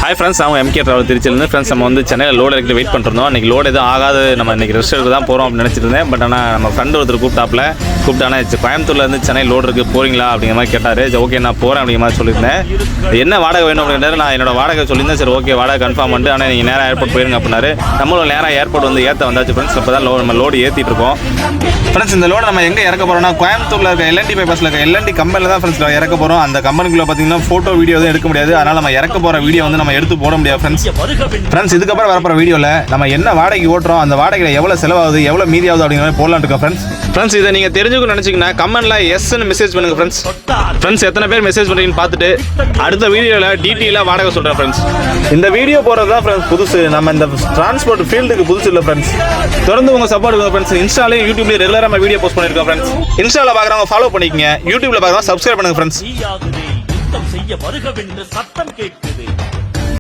Hi friends, அவங்க MK travel திருச்சியிலேருந்து. Friends, நம்ம வந்து சென்னையில் லோடு எடுக்கிட்டு வெயிட் பண்ணிருந்தோம். இன்றைக்கி லோடு எதுவும் ஆகாது, நம்ம இன்றைக்கி ரெஸ்ட் எடுக்க தான் போகிறோம் அப்படின்னு நினச்சிட்டு இருந்தேன். பட் ஆனால் நம்ம ஃப்ரெண்டு ஒருத்தர் கூப்பிட்டானா கோயம்புத்தூர்லேருந்து சென்னை லோடு இருக்குது போகிறீங்களா அப்படிங்கிற மாதிரி கேட்டார். ஓகே நான் போகிறேன் அப்படிங்கிற மாதிரி சொல்லியிருந்தேன். என்ன வாடகை வேணும் அப்படின்றாரு. நான் என்னோட வாடகை சொல்லியிருந்தேன். சரி ஓகே வாடகை கன்ஃபார்ம் பண்ணிட்டு, ஆனால் நீங்கள் நேராக ஏர்போர்ட் போயிருங்க அப்படின்னாரு. நம்மளும் நேராக ஏர்போர்ட் வந்து ஏற்ற வந்தாச்சு ஃப்ரெண்ட்ஸ். இப்போ தான் நம்ம லோடு ஏற்றிட்டு இருக்கோம். ஃப்ரெண்ட்ஸ், இந்த லோடு நம்ம எங்கே இறக்க போகிறோம்னா கோயம்புத்தூரில் இருக்க எல்என்டி பைபாஸில் இருக்க எல்என்டி கம்பெனியில் தான் ஃப்ரெண்ட்ஸ் இறக்க போகிறோம். அந்த கம்பெனிக்குள்ளே பார்த்தீங்கன்னா ஃபோட்டோ வீடியோ எதுவும் எடுக்க முடியாது. அதனால் நம்ம இறக்க போகிற வீடியோ வந்து நம்ம எடுத்து போட முடியாது ஃப்ரெண்ட்ஸ். இதுக்கப்புறம் வரப்போற வீடியோவில் நம்ம என்ன வாடகை ஓட்டுறோம், அந்த வாடகையில் எவ்வளோ செலவாகுது, எவ்வளோ மீதி ஆகுது அப்படிங்கிற மாதிரி போடலாம் இருக்கோம் ஃப்ரெண்ட்ஸ். இதை நீங்கள் தெரிஞ்சுக்கணும்னு நினச்சிங்கன்னா கமெண்ட்ல எஸ்ன்னு மெசேஜ் பண்ணுங்க ஃப்ரெண்ட்ஸ். எத்தனை பேர் மெசேஜ் பண்ணுறீங்கன்னு பார்த்துட்டு அடுத்த வீடியோவில் டீட்டெயிலாக வாடகை சொல்கிறேன் ஃப்ரெண்ட்ஸ். இந்த வீடியோ போகிறது தான் ஃப்ரெண்ட்ஸ் புதுசு. நம்ம இந்த டிரான்ஸ்போர்ட் ஃபீல்டுக்கு புதுசு இல்லை ஃப்ரெண்ட்ஸ். தொடர்ந்து உங்கள் சப்போர்ட் கொடுங்க ஃப்ரெண்ட்ஸ். இன்ஸ்டாலையும் யூடியூப்லையும் ரெகுலராக நம்ம வீடியோ போஸ்ட் பண்ணியிருக்கோம் ஃப்ரெண்ட்ஸ். இன்ஸ்டாவில் பார்க்குறவங்க ஃபாலோ பண்ணிக்கங்க, யூடியூப்ல பார்க்குறவங்க சப்ஸ்கிரைப் பண்ணுங்க ஃப்ரெண்ட்ஸ். செய்ய வருகவென்று சத்தம் கேட்குது.